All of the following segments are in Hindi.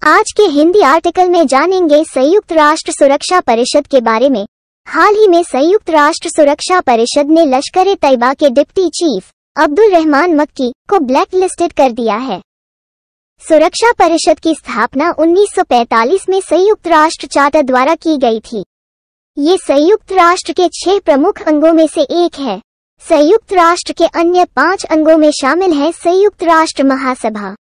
आज के हिंदी आर्टिकल में जानेंगे संयुक्त राष्ट्र सुरक्षा परिषद के बारे में। हाल ही में संयुक्त राष्ट्र सुरक्षा परिषद ने लश्कर-ए-तैयबा के डिप्टी चीफ अब्दुल रहमान मक्की को ब्लैक लिस्टेड कर दिया है। सुरक्षा परिषद की स्थापना 1945 में संयुक्त राष्ट्र चार्टर द्वारा की गई थी। ये संयुक्त राष्ट्र के 6 प्रमुख अंगों में से एक है। संयुक्त राष्ट्र के अन्य 5 अंगों में शामिल है संयुक्त राष्ट्र महासभा,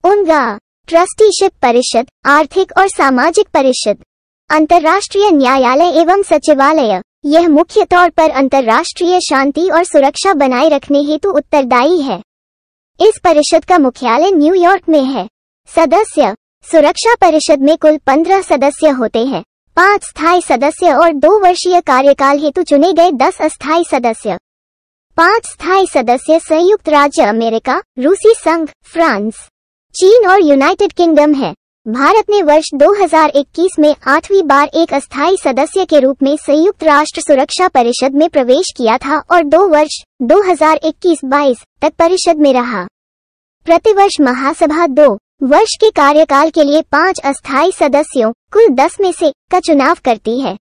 उनगा ट्रस्टीशिप परिषद, आर्थिक और सामाजिक परिषद, अंतर्राष्ट्रीय न्यायालय एवं सचिवालय। यह मुख्य तौर पर अंतर्राष्ट्रीय शांति और सुरक्षा बनाए रखने हेतु उत्तरदायी है। इस परिषद का मुख्यालय न्यूयॉर्क में है। सदस्य सुरक्षा परिषद में कुल 15 सदस्य होते हैं। 5 स्थायी सदस्य और 2 वर्षीय कार्यकाल हेतु चुने गए 10 अस्थायी सदस्य। 5 स्थायी सदस्य संयुक्त राज्य अमेरिका, रूसी संघ, फ्रांस, चीन और यूनाइटेड किंगडम है। भारत ने वर्ष 2021 में 8वीं बार एक अस्थायी सदस्य के रूप में संयुक्त राष्ट्र सुरक्षा परिषद में प्रवेश किया था और 2 वर्ष 2021-22 तक परिषद में रहा। प्रतिवर्ष महासभा 2 वर्ष के कार्यकाल के लिए 5 अस्थायी सदस्यों, कुल 10 में से का चुनाव करती है।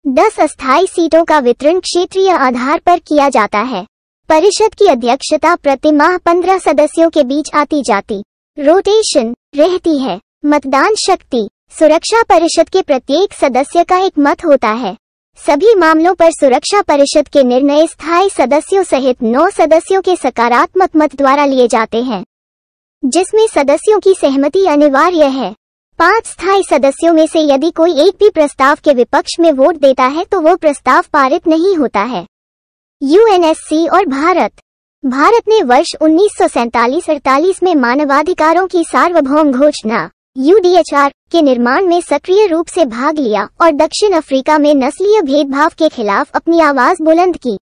10 अस्थायी सीटों का वितरण क्षेत्रीय आधार पर किया जाता है। परिषद की अध्यक्षता प्रति माह 15 सदस्यों के बीच आती जाती रोटेशन रहती है। मतदान शक्ति सुरक्षा परिषद के प्रत्येक सदस्य का एक मत होता है। सभी मामलों पर सुरक्षा परिषद के निर्णय स्थायी सदस्यों सहित 9 सदस्यों के सकारात्मक मत द्वारा लिए जाते हैं, जिसमें सदस्यों की सहमति अनिवार्य है। 5 स्थायी सदस्यों में से यदि कोई एक भी प्रस्ताव के विपक्ष में वोट देता है तो वो प्रस्ताव पारित नहीं होता है। यूएनएससी और भारत ने वर्ष 1947-48 में मानवाधिकारों की सार्वभौम घोषणा UDHR के निर्माण में सक्रिय रूप से भाग लिया और दक्षिण अफ्रीका में नस्लीय भेदभाव के खिलाफ अपनी आवाज बुलंद की।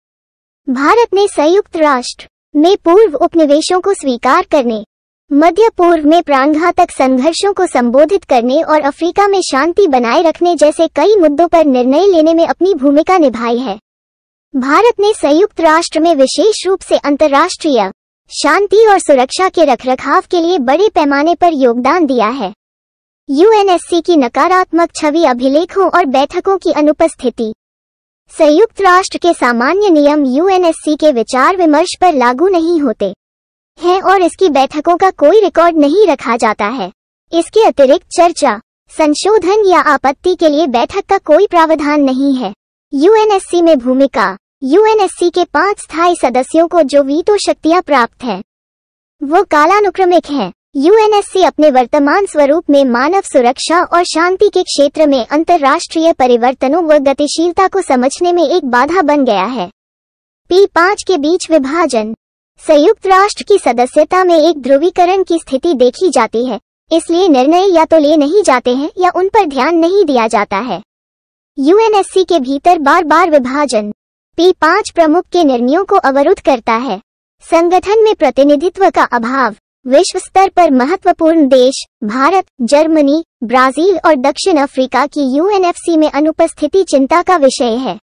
भारत ने संयुक्त राष्ट्र में पूर्व उपनिवेशों को स्वीकार करने, मध्य पूर्व में प्राणघातक संघर्षों को संबोधित करने और अफ्रीका में शांति बनाए रखने जैसे कई मुद्दों पर निर्णय लेने में अपनी भूमिका निभाई है। भारत ने संयुक्त राष्ट्र में विशेष रूप से अंतर्राष्ट्रीय शांति और सुरक्षा के रखरखाव के लिए बड़े पैमाने पर योगदान दिया है। यूएनएससी की नकारात्मक छवि अभिलेखों और बैठकों की अनुपस्थिति। संयुक्त राष्ट्र के सामान्य नियम यूएनएससी के विचार विमर्श पर लागू नहीं होते हैं और इसकी बैठकों का कोई रिकॉर्ड नहीं रखा जाता है। इसके अतिरिक्त चर्चा, संशोधन या आपत्ति के लिए बैठक का कोई प्रावधान नहीं है। यूएनएससी में भूमिका यूएनएससी के 5 स्थायी सदस्यों को जो वीटो शक्तियां प्राप्त हैं, वो कालानुक्रमिक हैं। यूएनएससी अपने वर्तमान स्वरूप में मानव सुरक्षा और शांति के क्षेत्र में अंतर्राष्ट्रीय परिवर्तनों व गतिशीलता को समझने में एक बाधा बन गया है। P5 के बीच विभाजन संयुक्त राष्ट्र की सदस्यता में एक ध्रुवीकरण की स्थिति देखी जाती है, इसलिए निर्णय या तो ले नहीं जाते हैं या उन पर ध्यान नहीं दिया जाता है। यूएनएससी के भीतर बार बार विभाजन P5 प्रमुख के निर्णयों को अवरुद्ध करता है। संगठन में प्रतिनिधित्व का अभाव विश्व स्तर पर महत्वपूर्ण देश भारत, जर्मनी, ब्राजील और दक्षिण अफ्रीका की यूएनएफसी में अनुपस्थिति चिंता का विषय है।